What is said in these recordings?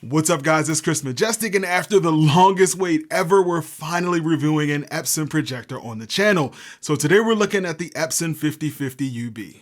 What's up guys, it's Chris Majestic, and after the longest wait ever, we're finally reviewing an Epson projector on the channel. So today we're looking at the Epson 5050ub.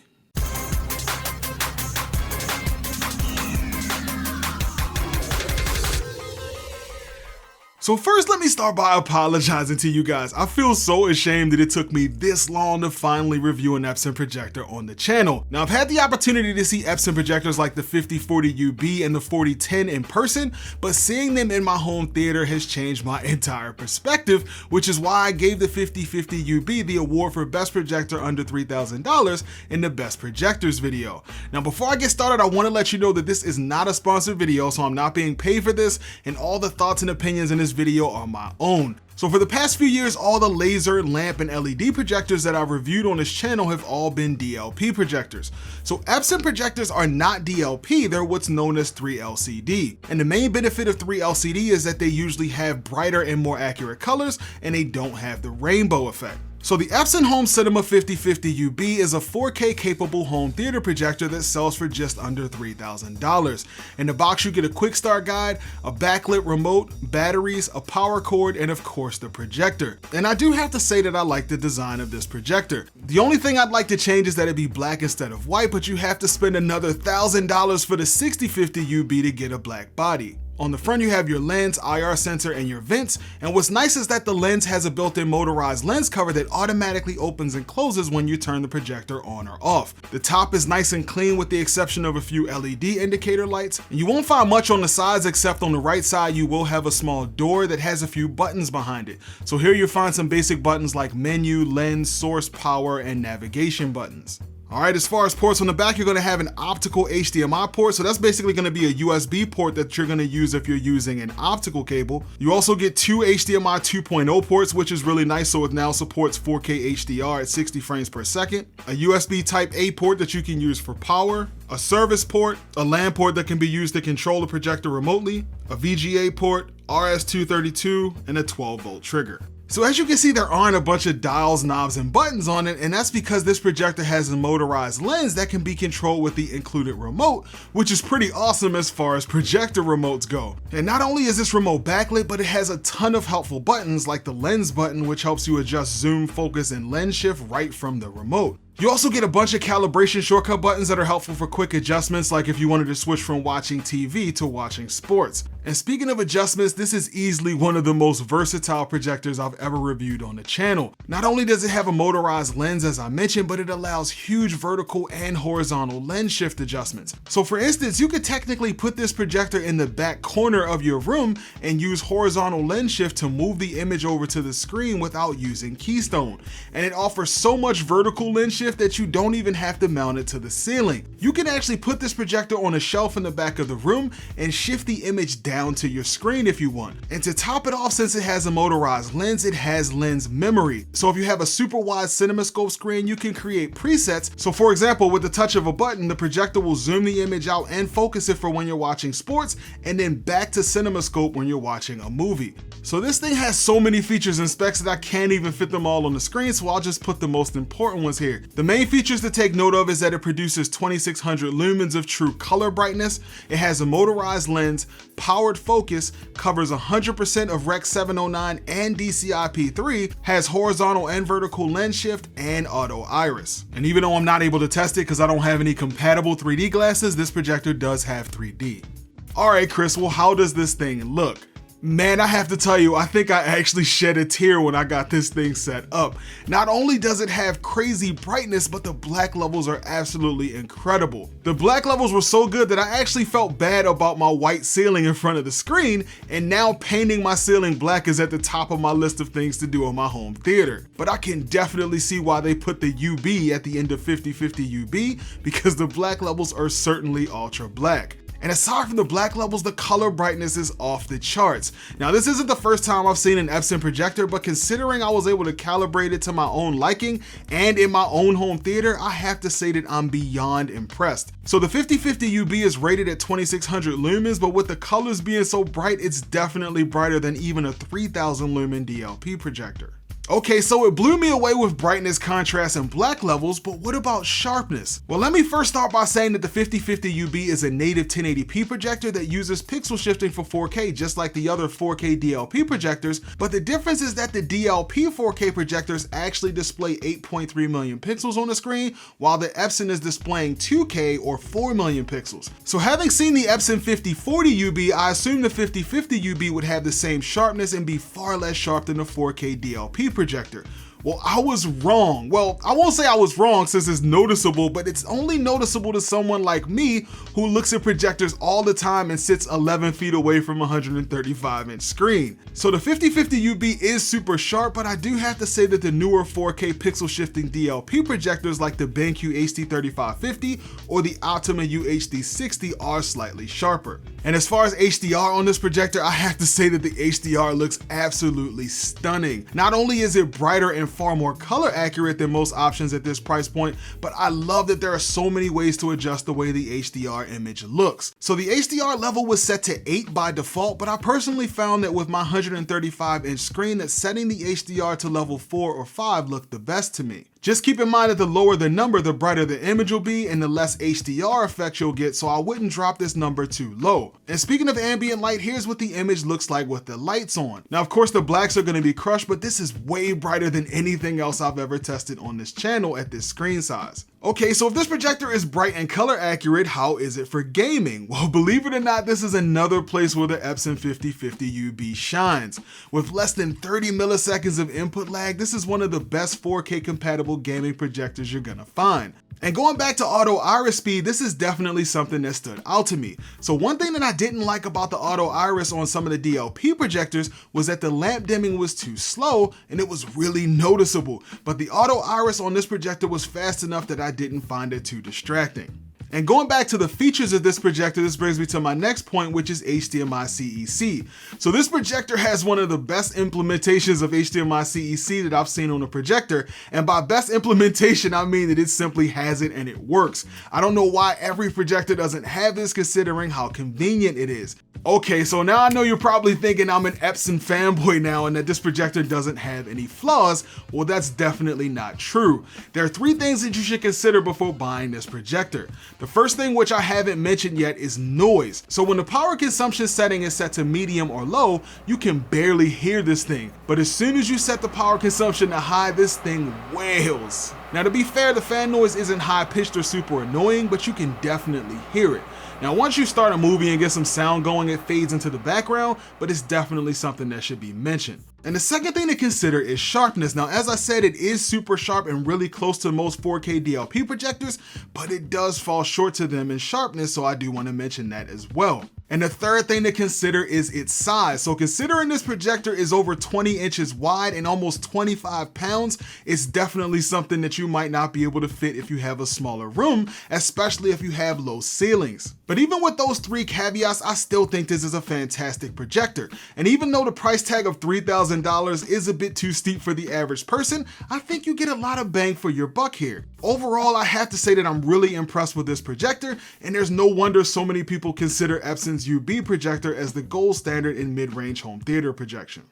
So first, let me start by apologizing to you guys. I feel so ashamed that it took me this long to finally review an Epson projector on the channel. Now, I've had the opportunity to see Epson projectors like the 5040ub and the 4010 in person, but seeing them in my home theater has changed my entire perspective, which is why I gave the 5050ub the award for best projector under $3,000 in the best projectors video. Now, before I get started, I want to let you know that this is not a sponsored video, so I'm not being paid for this, and all the thoughts and opinions in this video are my own. So for the past few years, all the laser, lamp, and LED projectors that I've reviewed on this channel have all been DLP projectors. So Epson projectors are not DLP, they're what's known as 3LCD. And the main benefit of 3LCD is that they usually have brighter and more accurate colors, and they don't have the rainbow effect. So the Epson Home Cinema 5050ub is a 4K capable home theater projector that sells for just under $3,000. In the box you get a quick start guide, a backlit remote, batteries, a power cord, and of course the projector. And I do have to say that I like the design of this projector. The only thing I'd like to change is that it be black instead of white, but you have to spend another $1,000 for the 6050ub to get a black body. On the front you have your lens, IR sensor, and your vents, and what's nice is that the lens has a built-in motorized lens cover that automatically opens and closes when you turn the projector on or off. The top is nice and clean with the exception of a few LED indicator lights, and you won't find much on the sides except on the right side you will have a small door that has a few buttons behind it. So here you'll find some basic buttons like menu, lens, source, power, and navigation buttons. Alright, as far as ports on the back, you're going to have an optical HDMI port, so that's basically going to be a USB port that you're going to use if you're using an optical cable. You also get two HDMI 2.0 ports, which is really nice, so it now supports 4K HDR at 60 frames per second, a USB Type A port that you can use for power, a service port, a LAN port that can be used to control the projector remotely, a VGA port, RS-232, and a 12-volt trigger. So as you can see, there aren't a bunch of dials, knobs, and buttons on it, and that's because this projector has a motorized lens that can be controlled with the included remote, which is pretty awesome as far as projector remotes go. And not only is this remote backlit, but it has a ton of helpful buttons like the lens button, which helps you adjust zoom, focus, and lens shift right from the remote. You also get a bunch of calibration shortcut buttons that are helpful for quick adjustments, like if you wanted to switch from watching TV to watching sports. And speaking of adjustments, this is easily one of the most versatile projectors I've ever reviewed on the channel. Not only does it have a motorized lens as I mentioned, but it allows huge vertical and horizontal lens shift adjustments. So for instance, you could technically put this projector in the back corner of your room and use horizontal lens shift to move the image over to the screen without using keystone. And it offers so much vertical lens shift that you don't even have to mount it to the ceiling. You can actually put this projector on a shelf in the back of the room and shift the image down to your screen if you want. And to top it off, since it has a motorized lens, it has lens memory. So if you have a super wide CinemaScope screen, you can create presets. So for example, with the touch of a button, the projector will zoom the image out and focus it for when you're watching sports, and then back to CinemaScope when you're watching a movie. So this thing has so many features and specs that I can't even fit them all on the screen, so I'll just put the most important ones here. The main features to take note of is that it produces 2600 lumens of true color brightness, it has a motorized lens, powered focus, covers 100% of Rec 709 and DCI-P3, has horizontal and vertical lens shift, and auto iris. And even though I'm not able to test it because I don't have any compatible 3D glasses, this projector does have 3D. Alright Chris, well how does this thing look? Man, I have to tell you, I think I actually shed a tear when I got this thing set up. Not only does it have crazy brightness, but the black levels are absolutely incredible. The black levels were so good that I actually felt bad about my white ceiling in front of the screen, and now painting my ceiling black is at the top of my list of things to do in my home theater. But I can definitely see why they put the UB at the end of 5050ub, because the black levels are certainly ultra black. And aside from the black levels, the color brightness is off the charts. Now, this isn't the first time I've seen an Epson projector, but considering I was able to calibrate it to my own liking and in my own home theater, I have to say that I'm beyond impressed. So the 5050ub is rated at 2600 lumens, but with the colors being so bright, it's definitely brighter than even a 3000 lumen DLP projector. Okay, so it blew me away with brightness, contrast, and black levels, but what about sharpness? Well, let me first start by saying that the 5050ub is a native 1080p projector that uses pixel shifting for 4K, just like the other 4K DLP projectors, but the difference is that the DLP 4K projectors actually display 8.3 million pixels on the screen, while the Epson is displaying 2K or 4 million pixels. So having seen the Epson 5040ub, I assume the 5050ub would have the same sharpness and be far less sharp than the 4K DLP projector. Well, I was wrong. Well, I won't say I was wrong since it's noticeable, but it's only noticeable to someone like me who looks at projectors all the time and sits 11 feet away from a 135-inch screen. So the 5050ub is super sharp, but I do have to say that the newer 4K pixel shifting DLP projectors like the BenQ HD3550 or the Optima UHD60 are slightly sharper. And as far as HDR on this projector, I have to say that the HDR looks absolutely stunning. Not only is it brighter and far more color accurate than most options at this price point, but I love that there are so many ways to adjust the way the HDR image looks. So the HDR level was set to 8 by default, but I personally found that with my 135-inch screen that setting the HDR to level 4 or 5 looked the best to me. Just keep in mind that the lower the number, the brighter the image will be and the less HDR effect you'll get, so I wouldn't drop this number too low. And speaking of ambient light, here's what the image looks like with the lights on. Now, of course, the blacks are going to be crushed, but this is way brighter than anything else I've ever tested on this channel at this screen size. Okay, so if this projector is bright and color accurate, how is it for gaming? Well, believe it or not, this is another place where the Epson 5050ub shines. With less than 30 milliseconds of input lag, this is one of the best 4K compatible gaming projectors you're gonna find. And going back to auto iris speed, this is definitely something that stood out to me. So one thing that I didn't like about the auto iris on some of the DLP projectors was that the lamp dimming was too slow and it was really noticeable. But the auto iris on this projector was fast enough that I didn't find it too distracting. And going back to the features of this projector, this brings me to my next point, which is HDMI CEC. So this projector has one of the best implementations of HDMI CEC that I've seen on a projector. And by best implementation, I mean that it simply has it and it works. I don't know why every projector doesn't have this, considering how convenient it is. Okay, so now I know you're probably thinking I'm an Epson fanboy now and that this projector doesn't have any flaws. Well, that's definitely not true. There are 3 things that you should consider before buying this projector. The first thing, which I haven't mentioned yet, is noise. So when the power consumption setting is set to medium or low, you can barely hear this thing. But as soon as you set the power consumption to high, this thing wails. Now, to be fair, the fan noise isn't high pitched or super annoying, but you can definitely hear it. Now, once you start a movie and get some sound going, it fades into the background, but it's definitely something that should be mentioned. And the second thing to consider is sharpness. Now, as I said, it is super sharp and really close to most 4K DLP projectors, but it does fall short to them in sharpness, so I do want to mention that as well. And the third thing to consider is its size. So considering this projector is over 20 inches wide and almost 25 pounds, it's definitely something that you might not be able to fit if you have a smaller room, especially if you have low ceilings. But even with those 3 caveats, I still think this is a fantastic projector. And even though the price tag of $3,000 is a bit too steep for the average person, I think you get a lot of bang for your buck here. Overall, I have to say that I'm really impressed with this projector, and there's no wonder so many people consider Epson's UB projector as the gold standard in mid-range home theater projection.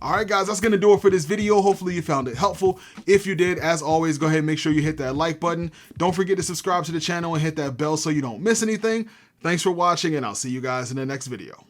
Alright guys, that's going to do it for this video. Hopefully you found it helpful. If you did, as always, go ahead and make sure you hit that like button. Don't forget to subscribe to the channel and hit that bell so you don't miss anything. Thanks for watching, and I'll see you guys in the next video.